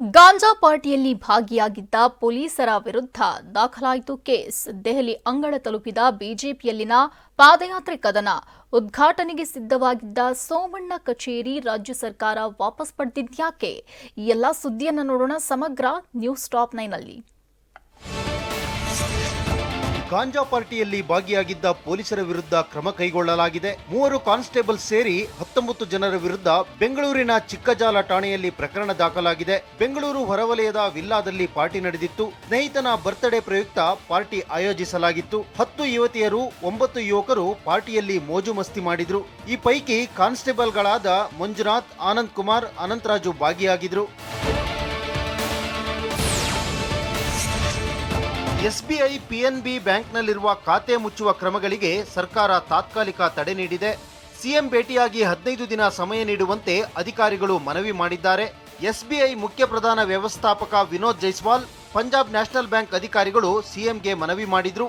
ಗಾಂಜಾ ಪಾರ್ಟಿಯಲ್ಲಿ ಭಾಗಿಯಾಗಿದ್ದ ಪೊಲೀಸರ ವಿರುದ್ಧ ದಾಖಲಾಯಿತು ಕೇಸ್. ದೆಹಲಿ ಅಂಗಳ ತಲುಪಿದ ಬಿಜೆಪಿಯಲ್ಲಿನ ಪಾದಯಾತ್ರೆ ಕದನ. ಉದ್ಘಾಟನೆಗೆ ಸಿದ್ಧವಾಗಿದ್ದ ಸೋಮಣ್ಣ ಕಚೇರಿ ರಾಜ್ಯ ಸರ್ಕಾರ ವಾಪಸ್ ಪಡೆದಿದ್ಯಾಕೆ? ಈ ಎಲ್ಲ ಸುದ್ದಿಯನ್ನು ನೋಡೋಣ ಸಮಗ್ರ ನ್ಯೂಸ್ ಟಾಪ್ 9 ನಲ್ಲಿ. ಗಾಂಜಾ ಪಾರ್ಟಿಯಲ್ಲಿ ಭಾಗಿಯಾಗಿದ್ದ ಪೊಲೀಸರ ವಿರುದ್ಧ ಕ್ರಮ ಕೈಗೊಳ್ಳಲಾಗಿದೆ. 3 ಕಾನ್ಸ್ಟೇಬಲ್ ಸೇರಿ 19 ಜನರ ವಿರುದ್ಧ ಬೆಂಗಳೂರಿನ ಚಿಕ್ಕಜಾಲ ಠಾಣೆಯಲ್ಲಿ ಪ್ರಕರಣ ದಾಖಲಾಗಿದೆ. ಬೆಂಗಳೂರು ಹೊರವಲಯದ ವಿಲ್ಲಾದಲ್ಲಿ ಪಾರ್ಟಿ ನಡೆದಿತ್ತು. ಸ್ನೇಹಿತನ ಬರ್ತ್ಡೇ ಪ್ರಯುಕ್ತ ಪಾರ್ಟಿ ಆಯೋಜಿಸಲಾಗಿತ್ತು. 10 ಯುವತಿಯರು 9 ಯುವಕರು ಪಾರ್ಟಿಯಲ್ಲಿ ಮೋಜು ಮಸ್ತಿ ಮಾಡಿದ್ರು. ಈ ಪೈಕಿ ಕಾನ್ಸ್ಟೇಬಲ್ಗಳಾದ ಮಂಜುನಾಥ್, ಆನಂದ್ ಕುಮಾರ್, ಅನಂತರಾಜು ಭಾಗಿಯಾಗಿದ್ರು. ಎಸ್ಬಿಐ, ಪಿಎನ್ಬಿ ಬ್ಯಾಂಕ್ನಲ್ಲಿರುವ ಖಾತೆ ಮುಚ್ಚುವ ಕ್ರಮಗಳಿಗೆ ಸರ್ಕಾರ ತಾತ್ಕಾಲಿಕ ತಡೆ ನೀಡಿದೆ. ಸಿಎಂ ಭೇಟಿಯಾಗಿ 15 ದಿನ ಸಮಯ ನೀಡುವಂತೆ ಅಧಿಕಾರಿಗಳು ಮನವಿ ಮಾಡಿದ್ದಾರೆ. ಎಸ್ಬಿಐ ಮುಖ್ಯ ಪ್ರಧಾನ ವ್ಯವಸ್ಥಾಪಕ ವಿನೋದ್ ಜೈಸ್ವಾಲ್, ಪಂಜಾಬ್ ನ್ಯಾಷನಲ್ ಬ್ಯಾಂಕ್ ಅಧಿಕಾರಿಗಳು ಸಿಎಂಗೆ ಮನವಿ ಮಾಡಿದ್ರು.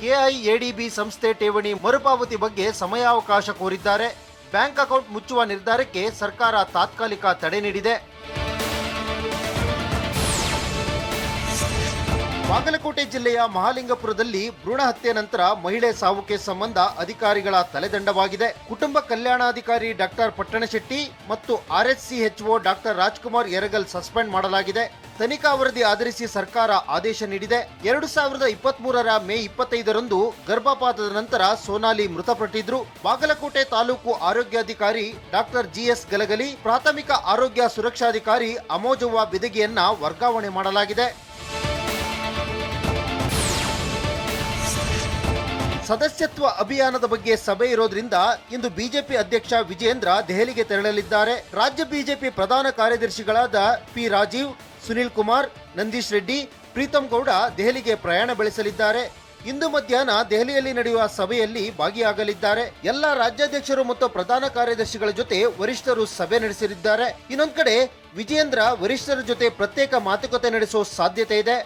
ಕೆಐಎಡಿಬಿ ಸಂಸ್ಥೆ ಠೇವಣಿ ಮರುಪಾವತಿ ಬಗ್ಗೆ ಸಮಯಾವಕಾಶ ಕೋರಿದ್ದಾರೆ. ಬ್ಯಾಂಕ್ ಅಕೌಂಟ್ ಮುಚ್ಚುವ ನಿರ್ಧಾರಕ್ಕೆ ಸರ್ಕಾರ ತಾತ್ಕಾಲಿಕ ತಡೆ ನೀಡಿದೆ. ಬಾಗಲಕೋಟೆ ಜಿಲ್ಲೆಯ ಮಹಾಲಿಂಗಪುರದಲ್ಲಿ ಭ್ರೂಣ ಹತ್ಯೆ ನಂತರ ಮಹಿಳೆ ಸಾವು ಕೇಸ್ ಸಂಬಂಧ ಅಧಿಕಾರಿಗಳ ತಲೆದಂಡವಾಗಿದೆ. ಕುಟುಂಬ ಕಲ್ಯಾಣಾಧಿಕಾರಿ ಡಾಕ್ಟರ್ ಪಟ್ಟಣಶೆಟ್ಟಿ ಮತ್ತು ಆರ್ಎಚ್ಸಿಎಚ್ಒ ಡಾಕ್ಟರ್ ರಾಜ್ಕುಮಾರ್ ಯರಗಲ್ ಸಸ್ಪೆಂಡ್ ಮಾಡಲಾಗಿದೆ. ತನಿಖಾ ವರದಿ ಆಧರಿಸಿ ಸರ್ಕಾರ ಆದೇಶ ನೀಡಿದೆ. 2023ರ ಮೇ 25ರಂದು ಗರ್ಭಪಾತದ ನಂತರ ಸೋನಾಲಿ ಮೃತಪಟ್ಟಿದ್ರು. ಬಾಗಲಕೋಟೆ ತಾಲೂಕು ಆರೋಗ್ಯಾಧಿಕಾರಿ ಡಾಕ್ಟರ್ ಜಿಎಸ್ ಗಲಗಲಿ, ಪ್ರಾಥಮಿಕ ಆರೋಗ್ಯ ಸುರಕ್ಷಾಧಿಕಾರಿ ಅಮೋಜವ್ವ ಬಿದಗಿಯನ್ನ ವರ್ಗಾವಣೆ ಮಾಡಲಾಗಿದೆ. ಸದಸ್ಯತ್ವ ಅಭಿಯಾನದ ಬಗ್ಗೆ ಸಭೆ ಇರೋದ್ರಿಂದ ಇಂದು ಬಿಜೆಪಿ ಅಧ್ಯಕ್ಷ ವಿಜಯೇಂದ್ರ ದೆಹಲಿಗೆ ತೆರಳಲಿದ್ದಾರೆ. ರಾಜ್ಯ ಬಿಜೆಪಿ ಪ್ರಧಾನ ಕಾರ್ಯದರ್ಶಿಗಳಾದ ಪಿ ರಾಜೀವ್, ಸುನಿಲ್ ಕುಮಾರ್, ನಂದೀಶ್ ರೆಡ್ಡಿ, ಪ್ರೀತಂ ಗೌಡ ದೆಹಲಿಗೆ ಪ್ರಯಾಣ ಬೆಳೆಸಲಿದ್ದಾರೆ. ಇಂದು ಮಧ್ಯಾಹ್ನ ದೆಹಲಿಯಲ್ಲಿ ನಡೆಯುವ ಸಭೆಯಲ್ಲಿ ಭಾಗಿಯಾಗಲಿದ್ದಾರೆ. ಎಲ್ಲ ರಾಜ್ಯಾಧ್ಯಕ್ಷರು ಮತ್ತು ಪ್ರಧಾನ ಕಾರ್ಯದರ್ಶಿಗಳ ಜೊತೆ ವರಿಷ್ಠರು ಸಭೆ ನಡೆಸಲಿದ್ದಾರೆ. ಇನ್ನೊಂದು ಕಡೆ ವಿಜಯೇಂದ್ರ ವರಿಷ್ಠರ ಜೊತೆ ಪ್ರತ್ಯೇಕ ಮಾತುಕತೆ ನಡೆಸುವ ಸಾಧ್ಯತೆ ಇದೆ.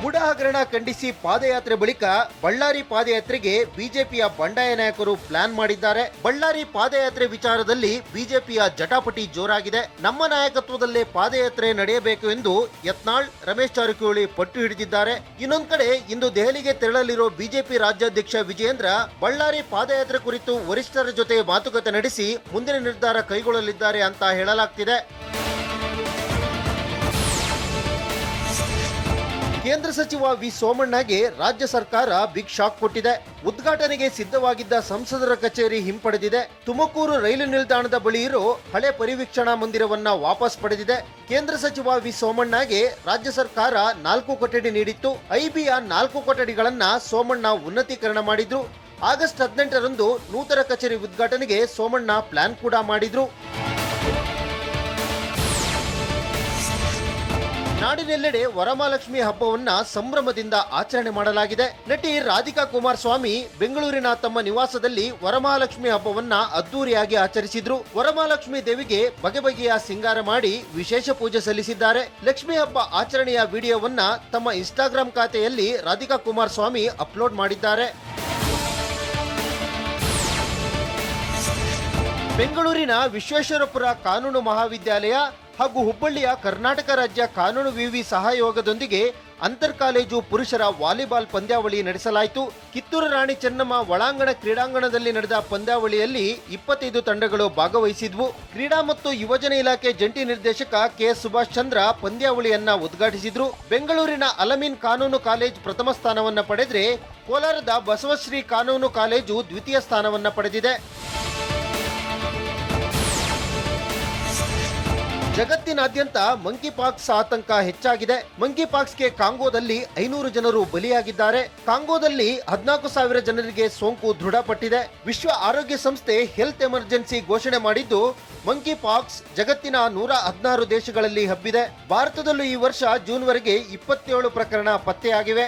ಬುಡ ಹಗರಣ ಖಂಡಿಸಿ ಪಾದಯಾತ್ರೆ ಬಳಿಕ ಬಳ್ಳಾರಿ ಪಾದಯಾತ್ರೆಗೆ ಬಿಜೆಪಿಯ ಬಂಡಾಯ ನಾಯಕರು ಪ್ಲಾನ್ ಮಾಡಿದ್ದಾರೆ. ಬಳ್ಳಾರಿ ಪಾದಯಾತ್ರೆ ವಿಚಾರದಲ್ಲಿ ಬಿಜೆಪಿಯ ಜಟಾಪಟಿ ಜೋರಾಗಿದೆ. ನಮ್ಮ ನಾಯಕತ್ವದಲ್ಲೇ ಪಾದಯಾತ್ರೆ ನಡೆಯಬೇಕು ಎಂದು ಯತ್ನಾಳ್, ರಮೇಶ್ ಜಾರಕಿಹೊಳಿ ಪಟ್ಟು ಹಿಡಿದಿದ್ದಾರೆ. ಇನ್ನೊಂದು ಕಡೆ ಇಂದು ದೆಹಲಿಗೆ ತೆರಳಲಿರೋ ಬಿಜೆಪಿ ರಾಜ್ಯಾಧ್ಯಕ್ಷ ವಿಜಯೇಂದ್ರ ಬಳ್ಳಾರಿ ಪಾದಯಾತ್ರೆ ಕುರಿತು ವರಿಷ್ಠರ ಜೊತೆ ಮಾತುಕತೆ ನಡೆಸಿ ಮುಂದಿನ ನಿರ್ಧಾರ ಕೈಗೊಳ್ಳಲಿದ್ದಾರೆ ಅಂತ ಹೇಳಲಾಗ್ತಿದೆ. ಕೇಂದ್ರ ಸಚಿವ ವಿ ಸೋಮಣ್ಣಗೆ ರಾಜ್ಯ ಸರ್ಕಾರ ಬಿಗ್ ಶಾಕ್ ಕೊಟ್ಟಿದೆ. ಉದ್ಘಾಟನೆಗೆ ಸಿದ್ಧವಾಗಿದ್ದ ಸಂಸದರ ಕಚೇರಿ ಹಿಂಪಡೆದಿದೆ. ತುಮಕೂರು ರೈಲು ನಿಲ್ದಾಣದ ಬಳಿ ಇರೋ ಹಳೆ ಪರಿವೀಕ್ಷಣಾ ಮಂದಿರವನ್ನ ವಾಪಸ್ ಪಡೆದಿದೆ. ಕೇಂದ್ರ ಸಚಿವ ವಿ ಸೋಮಣ್ಣಗೆ ರಾಜ್ಯ ಸರ್ಕಾರ 4 ಕೊಠಡಿ ನೀಡಿತ್ತು. ಐಬಿಯ 4 ಕೊಠಡಿಗಳನ್ನ ಸೋಮಣ್ಣ ಉನ್ನತೀಕರಣ ಮಾಡಿದ್ರು. ಆಗಸ್ಟ್ 18ರಂದು ನೂತನ ಕಚೇರಿ ಉದ್ಘಾಟನೆಗೆ ಸೋಮಣ್ಣ ಪ್ಲಾನ್ ಕೂಡ ಮಾಡಿದ್ರು. ನಾಡಿನೆಲ್ಲೆಡೆ ವರಮಹಾಲಕ್ಷ್ಮಿ ಹಬ್ಬವನ್ನ ಸಂಭ್ರಮದಿಂದ ಆಚರಣೆ ಮಾಡಲಾಗಿದೆ. ನಟಿ ರಾಧಿಕಾ ಕುಮಾರಸ್ವಾಮಿ ಬೆಂಗಳೂರಿನ ತಮ್ಮ ನಿವಾಸದಲ್ಲಿ ವರಮಹಾಲಕ್ಷ್ಮಿ ಹಬ್ಬವನ್ನ ಅದ್ದೂರಿಯಾಗಿ ಆಚರಿಸಿದ್ರು. ವರಮಹಾಲಕ್ಷ್ಮಿ ದೇವಿಗೆ ಬಗೆ ಬಗೆಯ ಸಿಂಗಾರ ಮಾಡಿ ವಿಶೇಷ ಪೂಜೆ ಸಲ್ಲಿಸಿದ್ದಾರೆ. ಲಕ್ಷ್ಮಿ ಹಬ್ಬ ಆಚರಣೆಯ ವಿಡಿಯೋವನ್ನ ತಮ್ಮ ಇನ್ಸ್ಟಾಗ್ರಾಂ ಖಾತೆಯಲ್ಲಿ ರಾಧಿಕಾ ಕುಮಾರಸ್ವಾಮಿ ಅಪ್ಲೋಡ್ ಮಾಡಿದ್ದಾರೆ. ಬೆಂಗಳೂರಿನ ವಿಶ್ವೇಶ್ವರಪುರ ಕಾನೂನು ಮಹಾವಿದ್ಯಾಲಯ ಹಾಗೂ ಹುಬ್ಬಳ್ಳಿಯ ಕರ್ನಾಟಕ ರಾಜ್ಯ ಕಾನೂನು ವಿವಿ ಸಹಯೋಗದೊಂದಿಗೆ ಅಂತರ್ ಕಾಲೇಜು ಪುರುಷರ ವಾಲಿಬಾಲ್ ಪಂದ್ಯಾವಳಿ ನಡೆಸಲಾಯಿತು. ಕಿತ್ತೂರು ರಾಣಿ ಚೆನ್ನಮ್ಮ ಒಳಾಂಗಣ ಕ್ರೀಡಾಂಗಣದಲ್ಲಿ ನಡೆದ ಪಂದ್ಯಾವಳಿಯಲ್ಲಿ 25 ತಂಡಗಳು ಭಾಗವಹಿಸಿದ್ವು. ಕ್ರೀಡಾ ಮತ್ತು ಯುವಜನ ಇಲಾಖೆ ಜಂಟಿ ನಿರ್ದೇಶಕ ಕೆಎಸ್ ಸುಭಾಷ್ ಚಂದ್ರ ಪಂದ್ಯಾವಳಿಯನ್ನ ಉದ್ಘಾಟಿಸಿದ್ರು. ಬೆಂಗಳೂರಿನ ಅಲಮೀನ್ ಕಾನೂನು ಕಾಲೇಜ್ ಪ್ರಥಮ ಸ್ಥಾನವನ್ನ ಪಡೆದರೆ ಕೋಲಾರದ ಬಸವಶ್ರೀ ಕಾನೂನು ಕಾಲೇಜು ದ್ವಿತೀಯ ಸ್ಥಾನವನ್ನ ಪಡೆದಿದೆ. ಜಗತ್ತಿನಾದ್ಯಂತ ಮಂಕಿಪಾಕ್ಸ್ ಆತಂಕ ಹೆಚ್ಚಾಗಿದೆ. ಮಂಕಿಪಾಕ್ಸ್ಗೆ ಕಾಂಗೋದಲ್ಲಿ 500 ಜನರು ಬಲಿಯಾಗಿದ್ದಾರೆ. ಕಾಂಗೋದಲ್ಲಿ 14,000 ಜನರಿಗೆ ಸೋಂಕು ದೃಢಪಟ್ಟಿದೆ. ವಿಶ್ವ ಆರೋಗ್ಯ ಸಂಸ್ಥೆ ಹೆಲ್ತ್ ಎಮರ್ಜೆನ್ಸಿ ಘೋಷಣೆ ಮಾಡಿದ್ದು ಮಂಕಿಪಾಕ್ಸ್ ಜಗತ್ತಿನ 116 ದೇಶಗಳಲ್ಲಿ ಹಬ್ಬಿದೆ. ಭಾರತದಲ್ಲೂ ಈ ವರ್ಷ ಜೂನ್ವರೆಗೆ 27 ಪ್ರಕರಣ ಪತ್ತೆಯಾಗಿವೆ.